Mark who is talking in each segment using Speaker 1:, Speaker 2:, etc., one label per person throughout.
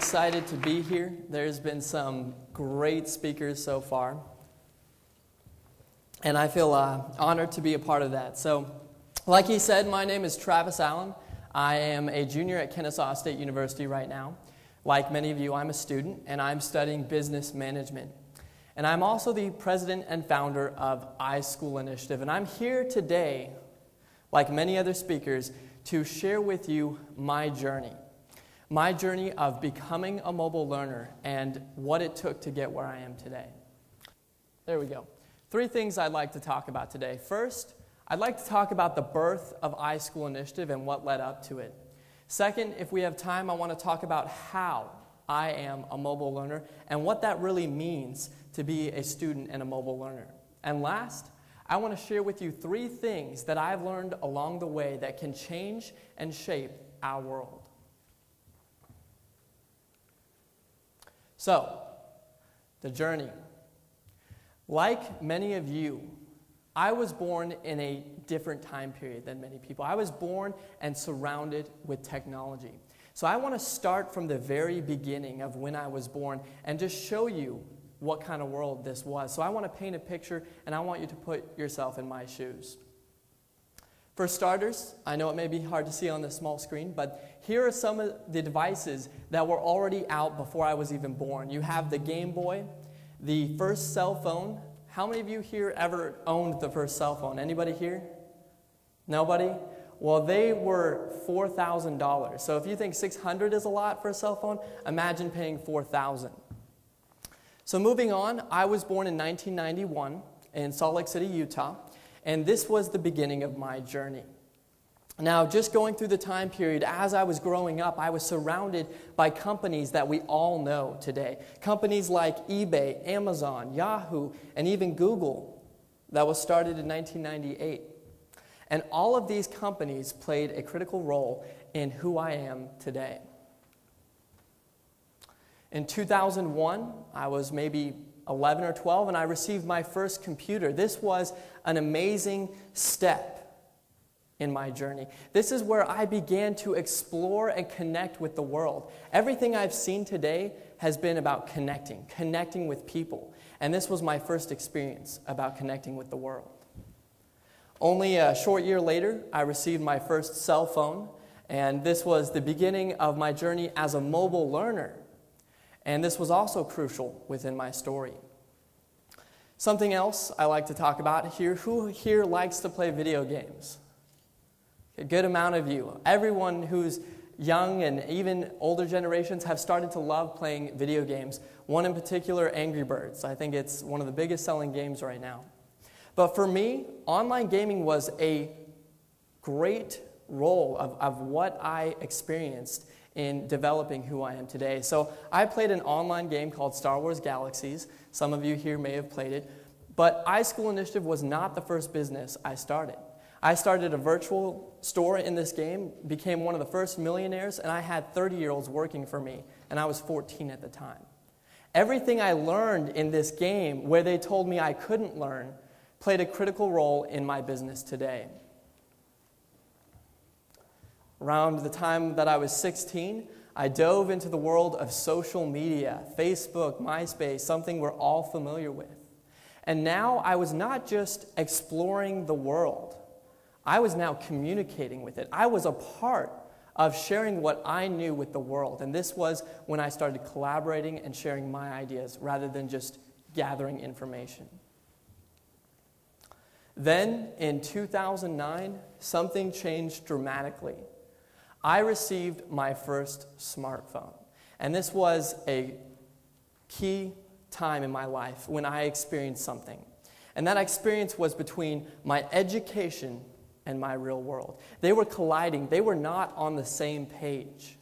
Speaker 1: excited to be here. There's been some great speakers so far, and I feel honored to be a part of that. So, like he said, my name is Travis Allen. I am a junior at Kennesaw State University right now. Like many of you, I'm a student, and I'm studying business management. And I'm also the president and founder of iSchool initiative, and I'm here today, like many other speakers, to share with you my journey of becoming a mobile learner and what it took to get where I am today. There we go. 3 things I'd like to talk about today. First, I'd like to talk about the birth of iSchool initiative and what led up to it. Second, if we have time, I want to talk about how I am a mobile learner and what that really means to be a student and a mobile learner. And last, I want to share with you 3 things that I've learned along the way that can change and shape our world. So, the journey. Like many of you, I was born in a different time period than many people. I was born and surrounded with technology. So I want to start from the very beginning of when I was born and just show you what kind of world this was. So I want to paint a picture, and I want you to put yourself in my shoes. For starters, I know it may be hard to see on this small screen, but here are some of the devices that were already out before I was even born. You have the Game Boy, the first cell phone. How many of you here ever owned the first cell phone? Anybody here? Nobody? Well, they were $4,000. So if you think $600 is a lot for a cell phone, imagine paying $4,000. So moving on, I was born in 1991 in Salt Lake City, Utah. And this was the beginning of my journey. Now, just going through the time period, as I was growing up, I was surrounded by companies that we all know today. Companies like eBay, Amazon, Yahoo, and even Google that was started in 1998. And all of these companies played a critical role in who I am today. In 2001, I was maybe 11 or 12, and I received my first computer. This was an amazing step in my journey. This is where I began to explore and connect with the world. Everything I've seen today has been about connecting with people. And this was my first experience about connecting with the world. Only a short year later, I received my first cell phone, and this was the beginning of my journey as a mobile learner. And this was also crucial within my story. Something else I like to talk about here, who here likes to play video games? A good amount of you. Everyone who's young and even older generations have started to love playing video games. One in particular, Angry Birds. I think it's one of the biggest selling games right now. But for me, online gaming was a great role of what I experienced in developing who I am today. So I played an online game called Star Wars Galaxies. Some of you here may have played it. But iSchool Initiative was not the first business I started. I started a virtual store in this game, became one of the first millionaires, and I had 30-year-olds working for me, and I was 14 at the time. Everything I learned in this game, where they told me I couldn't learn, played a critical role in my business today. Around the time that I was 16, I dove into the world of social media, Facebook, MySpace, something we're all familiar with. And now I was not just exploring the world. I was now communicating with it. I was a part of sharing what I knew with the world. And this was when I started collaborating and sharing my ideas rather than just gathering information. Then, in 2009, something changed dramatically. I received my first smartphone. And this was a key time in my life when I experienced something. And that experience was between my education and my real world. They were colliding. They were not on the same page.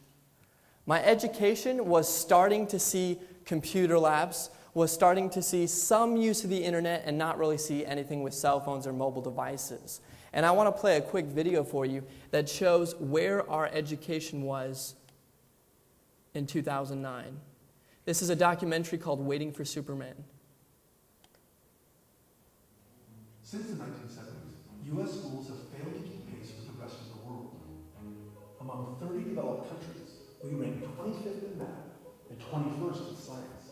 Speaker 1: My education was starting to see computer labs, was starting to see some use of the internet and not really see anything with cell phones or mobile devices. And I want to play a quick video for you that shows where our education was in 2009. This is a documentary called Waiting for Superman.
Speaker 2: Since the 1970s, U.S. schools have failed to keep pace with the rest of the world. Among 30 developed countries, we rank 25th in math and 21st in science.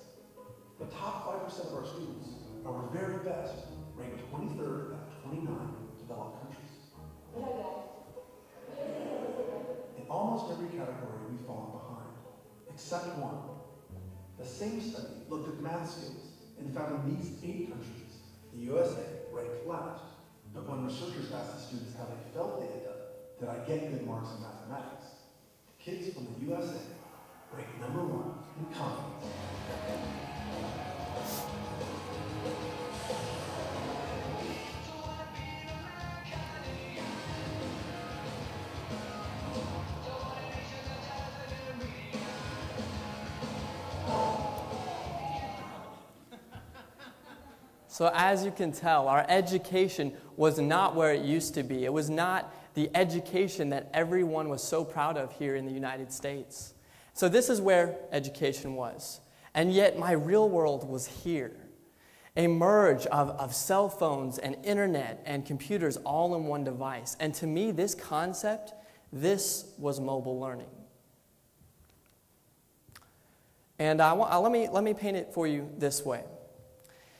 Speaker 2: The top 5% of our students, our very best, ranked 23rd out of 29 developed countries. In almost every category, we've fallen behind, except one. The same study looked at math skills and found in these 8 countries, the USA ranked last. But when researchers asked the students how they felt they had done, did I get good marks in mathematics? Kids from the USA ranked number 1 in confidence.
Speaker 1: So as you can tell, our education was not where it used to be. It was not the education that everyone was so proud of here in the United States. So this is where education was. And yet my real world was here. A merge of cell phones and internet and computers all in one device. And to me, this concept, this was mobile learning. And let me paint it for you this way.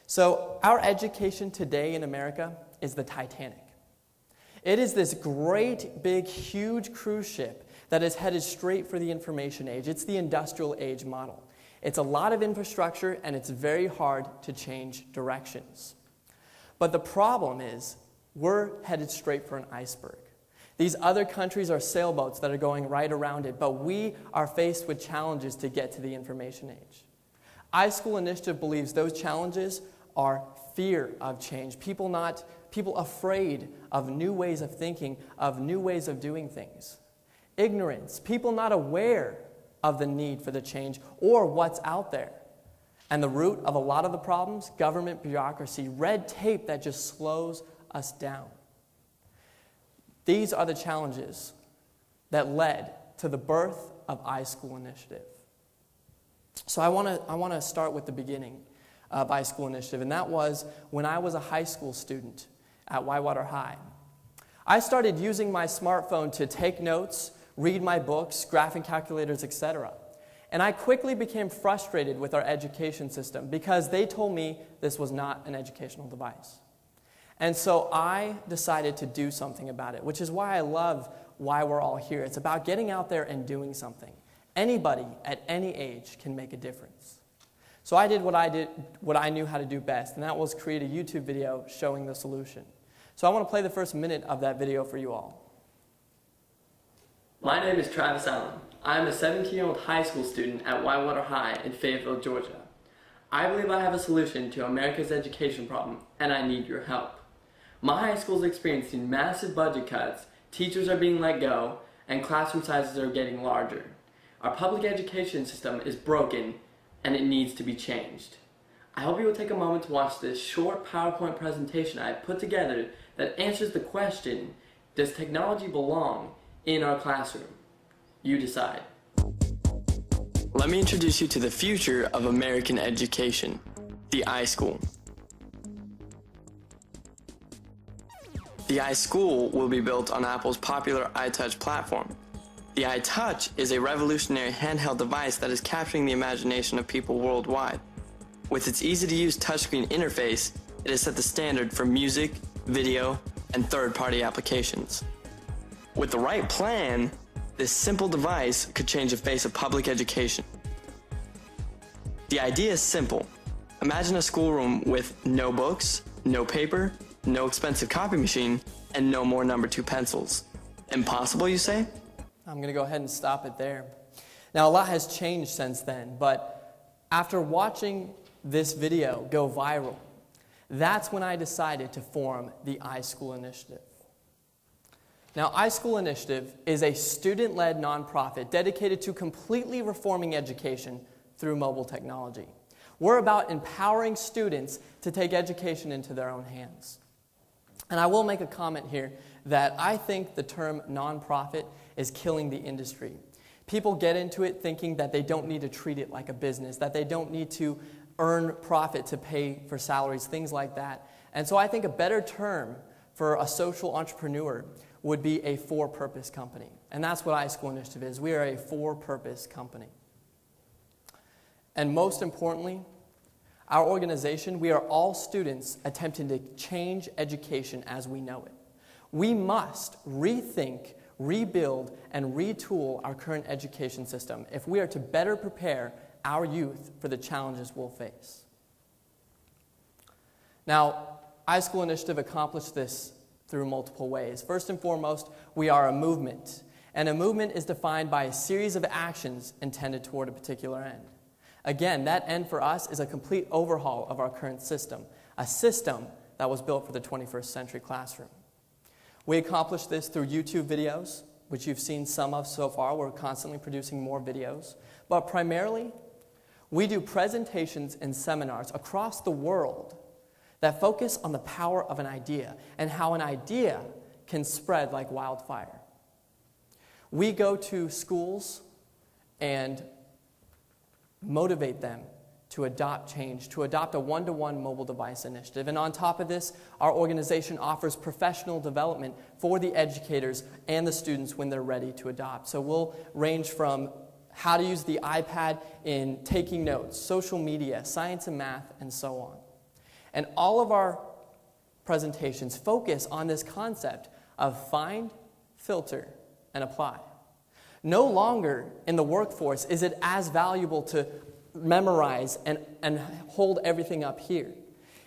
Speaker 1: So our education today in America is the Titanic. It is this great, big, huge cruise ship that is headed straight for the information age. It's the industrial age model. It's a lot of infrastructure, and it's very hard to change directions. But the problem is, we're headed straight for an iceberg. These other countries are sailboats that are going right around it, but we are faced with challenges to get to the information age. iSchool Initiative believes those challenges are fear of change, people afraid of new ways of thinking, of new ways of doing things. Ignorance, people not aware of the need for the change or what's out there. And the root of a lot of the problems, government bureaucracy, red tape that just slows us down. These are the challenges that led to the birth of iSchool Initiative. So I want to start with the beginning of iSchool Initiative, and that was when I was a high school student at Whitewater High. I started using my smartphone to take notes, read my books, graphing calculators, etc. And I quickly became frustrated with our education system because they told me this was not an educational device. And so I decided to do something about it, which is why I love why we're all here. It's about getting out there and doing something. Anybody at any age can make a difference. So I did what I knew how to do best, and that was create a YouTube video showing the solution. So I want to play the first minute of that video for you all.
Speaker 3: My name is Travis Allen. I am a 17-year-old high school student at Whitewater High in Fayetteville, Georgia. I believe I have a solution to America's education problem, and I need your help. My high school is experiencing massive budget cuts, teachers are being let go, and classroom sizes are getting larger. Our public education system is broken, and it needs to be changed. I hope you will take a moment to watch this short PowerPoint presentation I have put together that answers the question, does technology belong in our classroom? You decide. Let me introduce you to the future of American education, the iSchool. The iSchool will be built on Apple's popular iTouch platform. The iTouch is a revolutionary handheld device that is capturing the imagination of people worldwide. With its easy-to-use touchscreen interface, it has set the standard for music, video, and third-party applications. With the right plan, this simple device could change the face of public education. The idea is simple. Imagine a schoolroom with no books, no paper, no expensive copy machine, and no more number 2 pencils. Impossible, you say?
Speaker 1: I'm going to go ahead and stop it there. Now, a lot has changed since then, but after watching this video go viral, that's when I decided to form the iSchool Initiative. Now, iSchool Initiative is a student-led nonprofit dedicated to completely reforming education through mobile technology. We're about empowering students to take education into their own hands. And I will make a comment here that I think the term nonprofit is killing the industry. People get into it thinking that they don't need to treat it like a business, that they don't need to earn profit to pay for salaries, things like that. And so I think a better term for a social entrepreneur would be a for-purpose company. And that's what iSchool Initiative is. We are a for-purpose company. And most importantly, our organization, we are all students attempting to change education as we know it. We must rethink, rebuild, and retool our current education system if we are to better prepare our youth for the challenges we'll face. Now, iSchool Initiative accomplished this through multiple ways. First and foremost, we are a movement. And a movement is defined by a series of actions intended toward a particular end. Again, that end for us is a complete overhaul of our current system, a system that was built for the 21st century classroom. We accomplish this through YouTube videos, which you've seen some of so far. We're constantly producing more videos. But primarily, we do presentations and seminars across the world that focus on the power of an idea and how an idea can spread like wildfire. We go to schools and motivate them to adopt change, to adopt a one-to-one mobile device initiative. And on top of this, our organization offers professional development for the educators and the students when they're ready to adopt. So we'll range from how to use the iPad in taking notes, social media, science and math, and so on. And all of our presentations focus on this concept of find, filter, and apply. No longer in the workforce is it as valuable to memorize and hold everything up here.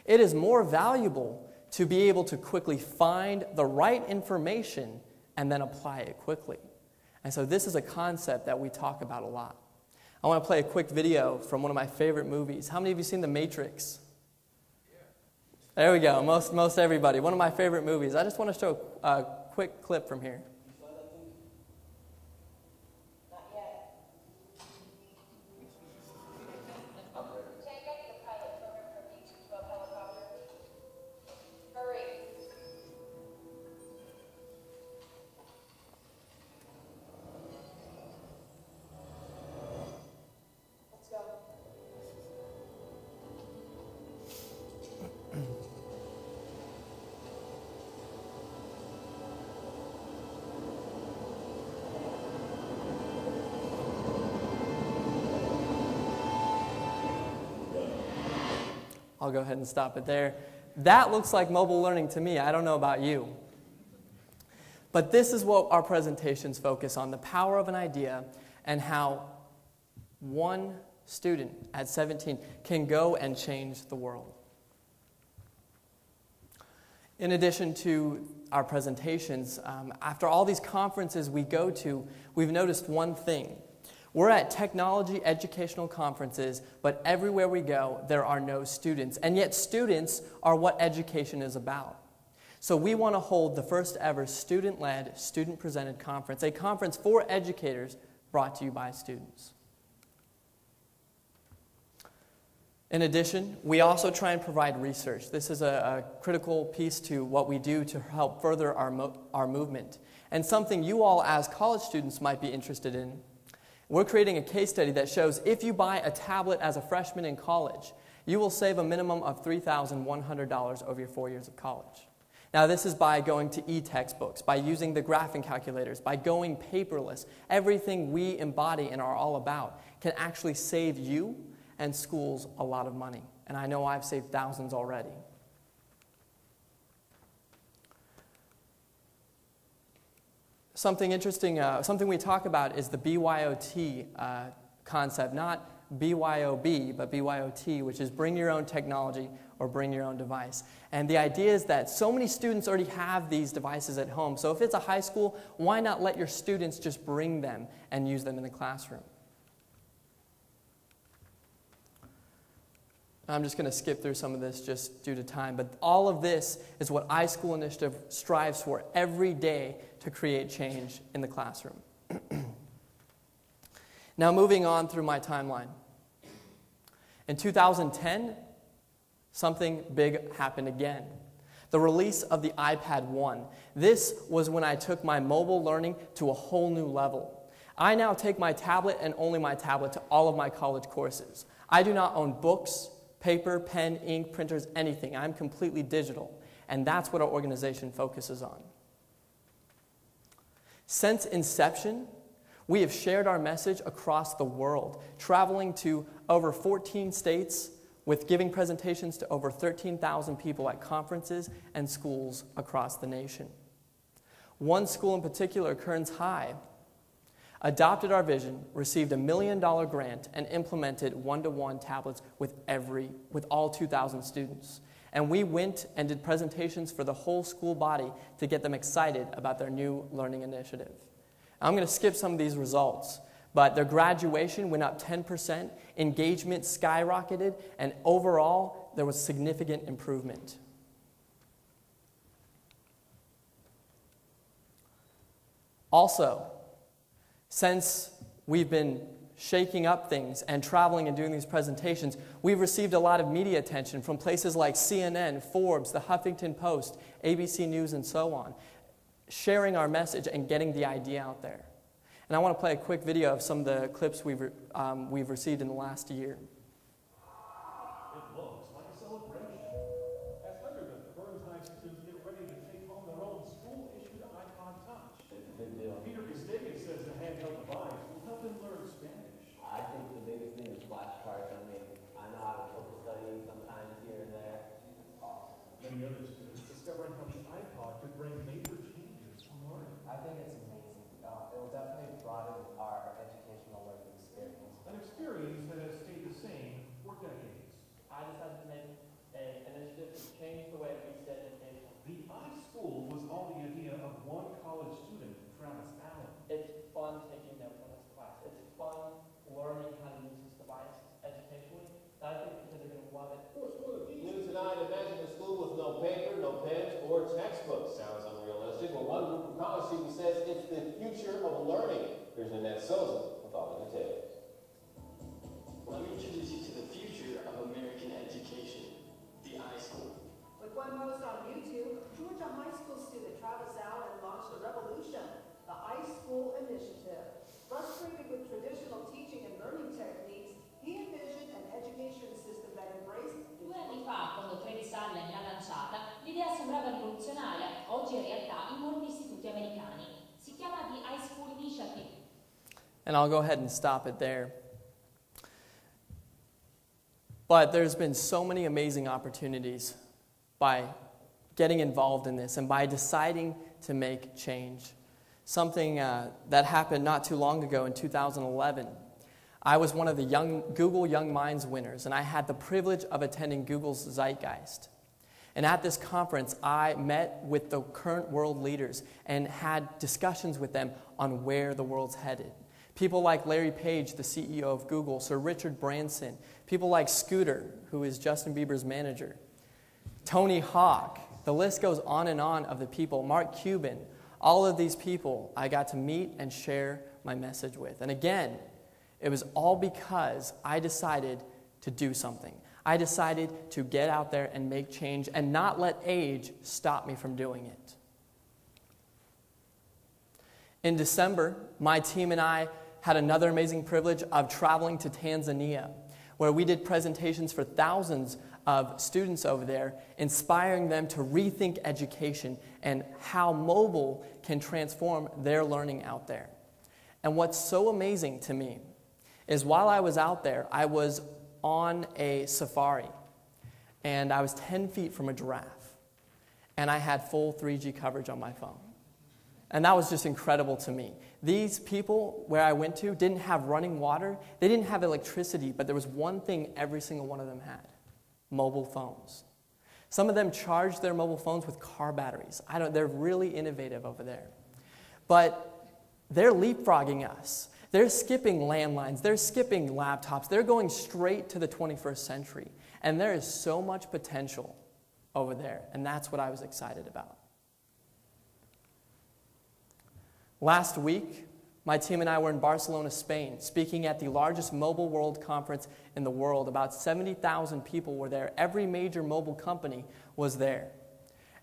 Speaker 1: It is more valuable to be able to quickly find the right information and then apply it quickly. And so this is a concept that we talk about a lot. I want to play a quick video from one of my favorite movies. How many of you seen The Matrix? There we go, most everybody. One of my favorite movies. I just want to show a quick clip from here. I'll go ahead and stop it there. That looks like mobile learning to me. I don't know about you. But this is what our presentations focus on, the power of an idea and how one student at 17 can go and change the world. In addition to our presentations, after all these conferences we go to, we've noticed one thing. We're at technology educational conferences, but everywhere we go, there are no students. And yet students are what education is about. So we want to hold the first ever student-led, student-presented conference, a conference for educators brought to you by students. In addition, we also try and provide research. This is a critical piece to what we do to help further our movement. And something you all as college students might be interested in. We're creating a case study that shows if you buy a tablet as a freshman in college, you will save a minimum of $3,100 over your 4 years of college. Now, this is by going to e-textbooks, by using the graphing calculators, by going paperless. Everything we embody and are all about can actually save you and schools a lot of money. And I know I've saved thousands already. Something interesting, something we talk about is the BYOT concept, not BYOB, but BYOT, which is bring your own technology or bring your own device. And the idea is that so many students already have these devices at home. So if it's a high school, why not let your students just bring them and use them in the classroom? I'm just going to skip through some of this just due to time, but all of this is what iSchool Initiative strives for every day to create change in the classroom. Now moving on through my timeline. In 2010, something big happened again. The release of the iPad 1. This was when I took my mobile learning to a whole new level. I now take my tablet and only my tablet to all of my college courses. I do not own books, paper, pen, ink, printers, anything. I'm completely digital, and that's what our organization focuses on. Since inception, We have shared our message across the world, traveling to over 14 states with giving presentations to over 13,000 people at conferences and schools across the nation. One school in particular, Kearns High, adopted our vision, received a $1 million grant, and implemented one-to-one tablets with all 2,000 students. And we went and did presentations for the whole school body to get them excited about their new learning initiative. I'm going to skip some of these results, but their graduation went up 10%, engagement skyrocketed, and overall, there was significant improvement. Also, since we've been shaking up things and traveling and doing these presentations, we've received a lot of media attention from places like CNN, Forbes, the Huffington Post, ABC News, and so on, sharing our message and getting the idea out there. And I want to play a quick video of some of the clips we've received in the last year.
Speaker 4: It looks like a celebration. As hundreds of Kearns High students get ready to take home their own school-issued iPod Touch.
Speaker 5: It's a big deal.
Speaker 4: Peter Castigas says the handheld device will help them learn Spanish.
Speaker 5: I think the biggest thing is flashcards. I mean, I know how to focus studying sometimes here and there. It's awesome.
Speaker 4: Many other students discovering how the iPod could bring major changes to learning.
Speaker 6: I think it's amazing. It will definitely broaden our educational learning experience.
Speaker 4: An experience that has stayed the same for decades.
Speaker 3: I decided to make an initiative to change the way we see education.
Speaker 4: The iSchool was all the idea of one college student, Travis Allen.
Speaker 3: It's fun taking notes on this class. It's fun learning how to use this device educationally. And I think the kids are going to love it.
Speaker 5: New tonight, imagine a school with no paper, no pens, or textbooks. Sounds unrealistic. Well, one group of college students says it's the future of learning. Here's Annette Souza with all the details.
Speaker 7: Let me introduce you to the future of American education, the iSchool.
Speaker 8: With one post on YouTube, Georgia high school student Travis Allen launched a revolution, the iSchool initiative. Frustrated with traditional teaching and learning techniques, he envisioned an education system that embraced
Speaker 9: 2 anni fa, quando Travis Allen l'ha lanciata, l'idea sembrava rivoluzionaria. Oggi è realtà in molti istituti americani. Si chiama the iSchool Initiative.
Speaker 1: And I'll go ahead and stop it there. But there's been so many amazing opportunities by getting involved in this and by deciding to make change. Something that happened not too long ago in 2011. I was one of the Google Young Minds winners, and I had the privilege of attending Google's Zeitgeist. And at this conference, I met with the current world leaders and had discussions with them on where the world's headed. People like Larry Page, the CEO of Google, Sir Richard Branson, people like Scooter, who is Justin Bieber's manager, Tony Hawk, the list goes on and on of the people, Mark Cuban, all of these people I got to meet and share my message with. And again, it was all because I decided to do something. I decided to get out there and make change and not let age stop me from doing it. In December, my team and I had another amazing privilege of traveling to Tanzania, where we did presentations for thousands of students over there, inspiring them to rethink education and how mobile can transform their learning out there. And what's so amazing to me is while I was out there, I was on a safari, and I was 10 feet from a giraffe, and I had full 3G coverage on my phone. And that was just incredible to me. These people where I went to didn't have running water, they didn't have electricity, but there was one thing every single one of them had: mobile phones. Some of them charged their mobile phones with car batteries. They're really innovative over there. But they're leapfrogging us. They're skipping landlines. They're skipping laptops. They're going straight to the 21st century. And there is so much potential over there. And that's what I was excited about. Last week, my team and I were in Barcelona, Spain, speaking at the largest mobile world conference in the world. About 70,000 people were there. Every major mobile company was there.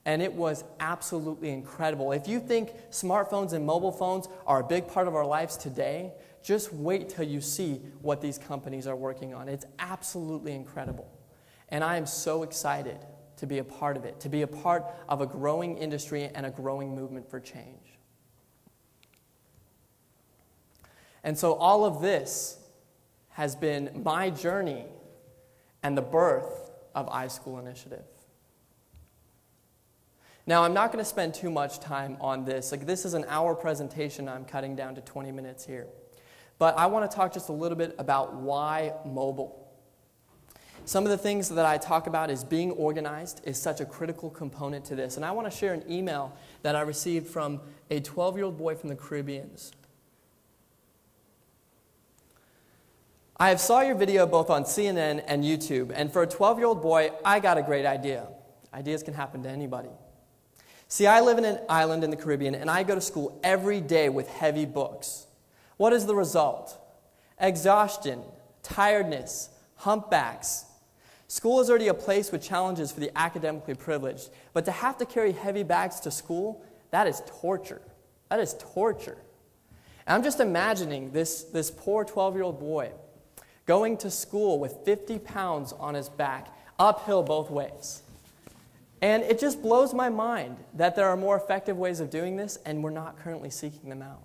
Speaker 1: And it was absolutely incredible. If you think smartphones and mobile phones are a big part of our lives today, just wait till you see what these companies are working on. It's absolutely incredible. And I am so excited to be a part of it, to be a part of a growing industry and a growing movement for change. And so all of this has been my journey and the birth of iSchool Initiative. Now, I'm not going to spend too much time on this. This is an hour presentation. I'm cutting down to 20 minutes here. But I want to talk just a little bit about why mobile. Some of the things that I talk about is being organized is such a critical component to this. And I want to share an email that I received from a 12-year-old boy from the Caribbean. I have saw your video both on CNN and YouTube, and for a 12-year-old boy, I got a great idea. Ideas can happen to anybody. See, I live in an island in the Caribbean, and I go to school every day with heavy books. What is the result? Exhaustion, tiredness, humpbacks. School is already a place with challenges for the academically privileged, but to have to carry heavy bags to school, that is torture. That is torture. And I'm just imagining this poor 12-year-old boy going to school with 50 pounds on his back, uphill both ways. And it just blows my mind that there are more effective ways of doing this, and we're not currently seeking them out.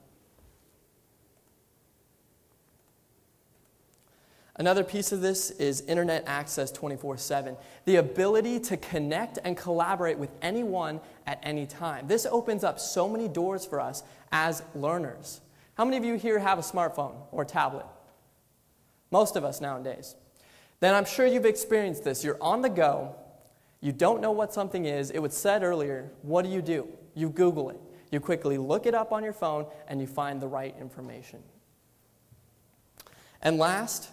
Speaker 1: Another piece of this is internet access 24/7. The ability to connect and collaborate with anyone at any time. This opens up so many doors for us as learners. How many of you here have a smartphone or tablet? Most of us nowadays. Then I'm sure you've experienced this. You're on the go. You don't know what something is. It was said earlier, what do? You Google it. You quickly look it up on your phone, and you find the right information. And last,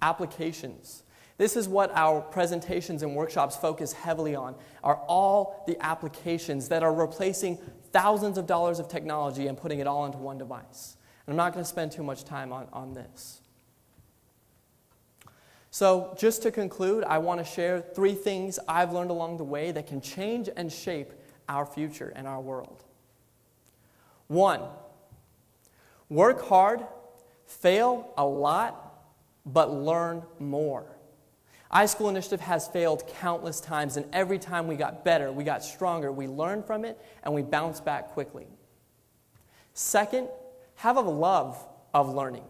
Speaker 1: applications. This is what our presentations and workshops focus heavily on, are all the applications that are replacing thousands of dollars of technology and putting it all into one device. And I'm not going to spend too much time on this. So just to conclude, I want to share 3 things I've learned along the way that can change and shape our future and our world. 1, work hard, fail a lot, but learn more. iSchool Initiative has failed countless times, and every time we got better, we got stronger, we learned from it, and we bounced back quickly. 2nd, have a love of learning,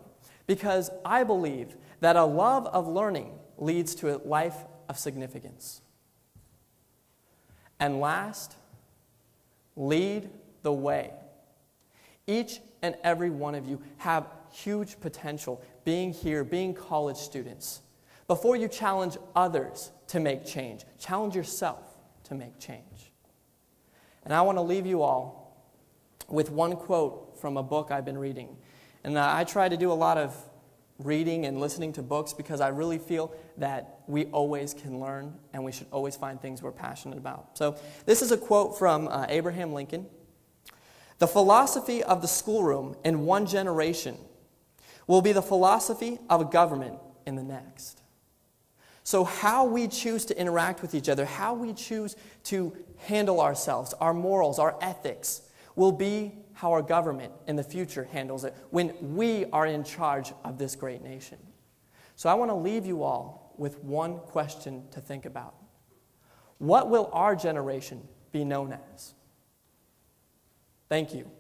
Speaker 1: because I believe that a love of learning leads to a life of significance. And last, lead the way. Each and every one of you have huge potential being here, being college students. Before you challenge others to make change, challenge yourself to make change. And I want to leave you all with one quote from a book I've been reading. And I try to do a lot of reading and listening to books because I really feel that we always can learn and we should always find things we're passionate about. So this is a quote from Abraham Lincoln. The philosophy of the schoolroom in one generation will be the philosophy of a government in the next. So how we choose to interact with each other, how we choose to handle ourselves, our morals, our ethics, will be how our government in the future handles it when we are in charge of this great nation. So I want to leave you all with one question to think about. What will our generation be known as? Thank you.